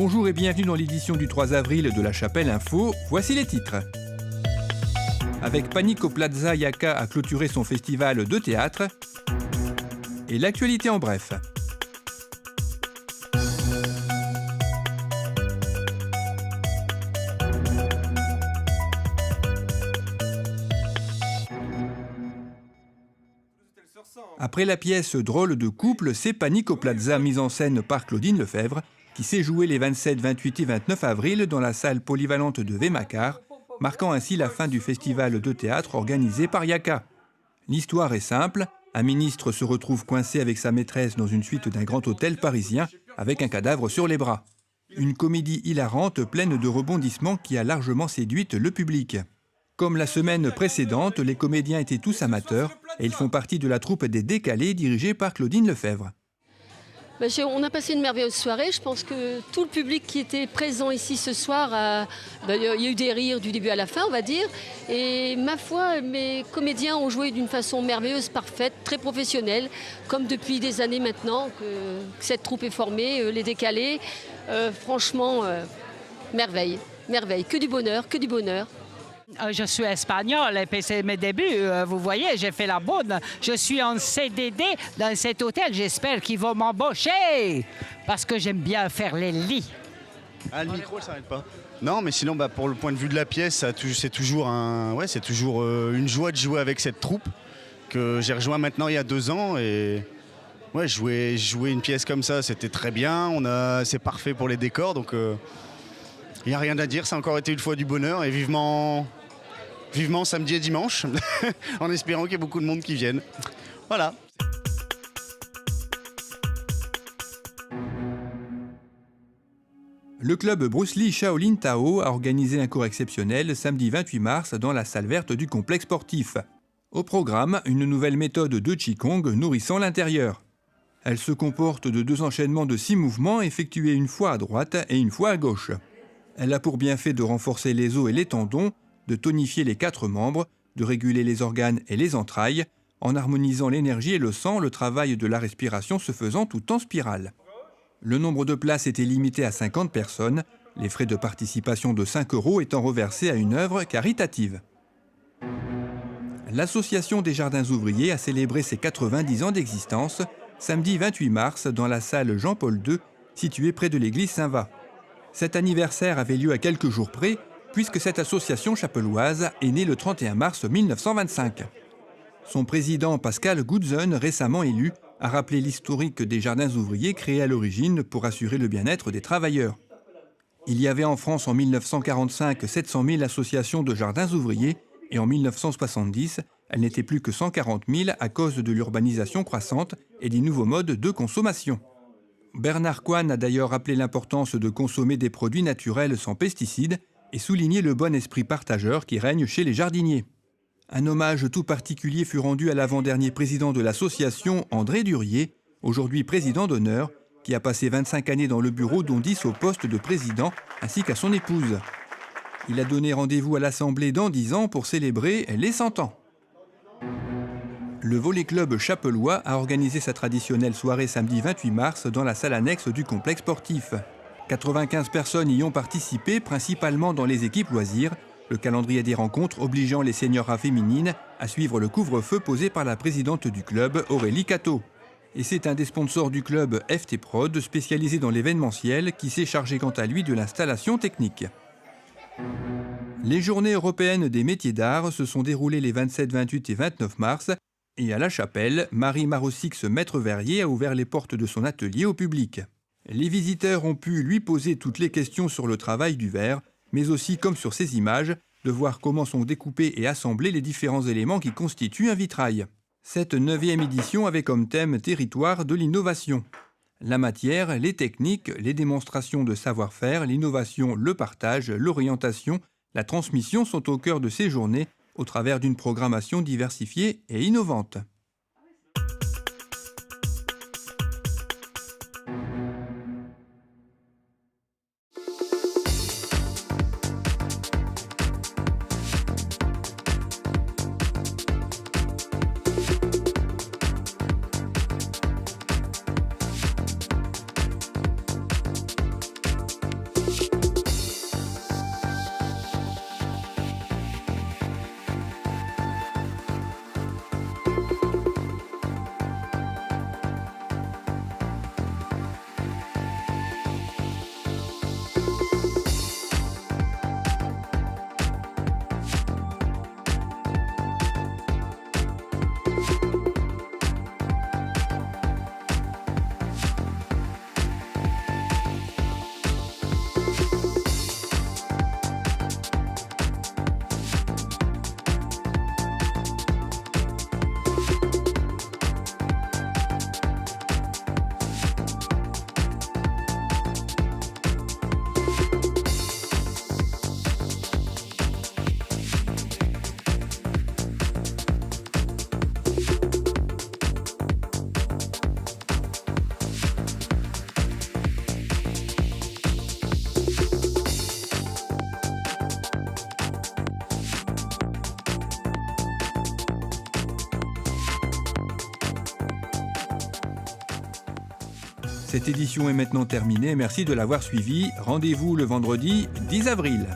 Bonjour et bienvenue dans l'édition du 3 avril de La Chapelle Info. Voici les titres. Avec Panico Plaza, Yaka a clôturé son festival de théâtre. Et l'actualité en bref. Après la pièce Drôle de couple, c'est Panico Plaza, mise en scène par Claudine Lefebvre, qui s'est jouée les 27, 28 et 29 avril dans la salle polyvalente de Vémacar, marquant ainsi la fin du festival de théâtre organisé par Yaka. L'histoire est simple, un ministre se retrouve coincé avec sa maîtresse dans une suite d'un grand hôtel parisien avec un cadavre sur les bras. Une comédie hilarante pleine de rebondissements qui a largement séduit le public. Comme la semaine précédente, les comédiens étaient tous amateurs et ils font partie de la troupe des Décalés dirigée par Claudine Lefebvre. On a passé une merveilleuse soirée. Je pense que tout le public qui était présent ici ce soir, il y a eu des rires du début à la fin, on va dire. Et ma foi, mes comédiens ont joué d'une façon merveilleuse, parfaite, très professionnelle, comme depuis des années maintenant que cette troupe est formée, les Décalés. Franchement, merveille, merveille, que du bonheur, que du bonheur. Je suis espagnol et puis c'est mes débuts. Vous voyez, j'ai fait la bonne. Je suis en CDD dans cet hôtel. J'espère qu'ils vont m'embaucher parce que j'aime bien faire les lits. Ah, le micro, ça s'arrête pas. Non, mais sinon, pour le point de vue de la pièce, c'est toujours une joie de jouer avec cette troupe que j'ai rejoint maintenant il y a 2 ans. Et ouais, jouer une pièce comme ça, c'était très bien. C'est parfait pour les décors, donc il n'y a rien à dire. Ça a encore été une fois du bonheur et vivement samedi et dimanche, en espérant qu'il y ait beaucoup de monde qui vienne. Voilà. Le club Bruce Lee Shaolin Tao a organisé un cours exceptionnel samedi 28 mars dans la salle verte du complexe sportif. Au programme, une nouvelle méthode de Qigong nourrissant l'intérieur. Elle se comporte de 2 enchaînements de 6 mouvements effectués une fois à droite et une fois à gauche. Elle a pour bienfait de renforcer les os et les tendons, de tonifier les 4 membres, de réguler les organes et les entrailles, en harmonisant l'énergie et le sang, le travail de la respiration se faisant tout en spirale. Le nombre de places était limité à 50 personnes, les frais de participation de 5 € étant reversés à une œuvre caritative. L'Association des Jardins Ouvriers a célébré ses 90 ans d'existence, samedi 28 mars, dans la salle Jean-Paul II, située près de l'église Saint-Va. Cet anniversaire avait lieu à quelques jours près, puisque cette association chapelloise est née le 31 mars 1925. Son président Pascal Goudzon, récemment élu, a rappelé l'historique des jardins ouvriers créés à l'origine pour assurer le bien-être des travailleurs. Il y avait en France en 1945 700 000 associations de jardins ouvriers et en 1970, elles n'étaient plus que 140 000 à cause de l'urbanisation croissante et des nouveaux modes de consommation. Bernard Coine a d'ailleurs rappelé l'importance de consommer des produits naturels sans pesticides et souligné le bon esprit partageur qui règne chez les jardiniers. Un hommage tout particulier fut rendu à l'avant-dernier président de l'association, André Durier, aujourd'hui président d'honneur, qui a passé 25 années dans le bureau, dont 10 au poste de président, ainsi qu'à son épouse. Il a donné rendez-vous à l'Assemblée dans 10 ans pour célébrer les 100 ans. Le volley-club chapellois a organisé sa traditionnelle soirée samedi 28 mars dans la salle annexe du complexe sportif. 95 personnes y ont participé, principalement dans les équipes loisirs, le calendrier des rencontres obligeant les seniors féminines à suivre le couvre-feu posé par la présidente du club, Aurélie Cateau. Et c'est un des sponsors du club FT Prod, spécialisé dans l'événementiel, qui s'est chargé quant à lui de l'installation technique. Les journées européennes des métiers d'art se sont déroulées les 27, 28 et 29 mars, et à La Chapelle, Marie Marossix, maître verrier, a ouvert les portes de son atelier au public. Les visiteurs ont pu lui poser toutes les questions sur le travail du verre, mais aussi, comme sur ces images, de voir comment sont découpés et assemblés les différents éléments qui constituent un vitrail. Cette 9e édition avait comme thème Territoire de l'innovation. La matière, les techniques, les démonstrations de savoir-faire, l'innovation, le partage, l'orientation, la transmission sont au cœur de ces journées, au travers d'une programmation diversifiée et innovante. Cette édition est maintenant terminée. Merci de l'avoir suivie. Rendez-vous le vendredi 10 avril.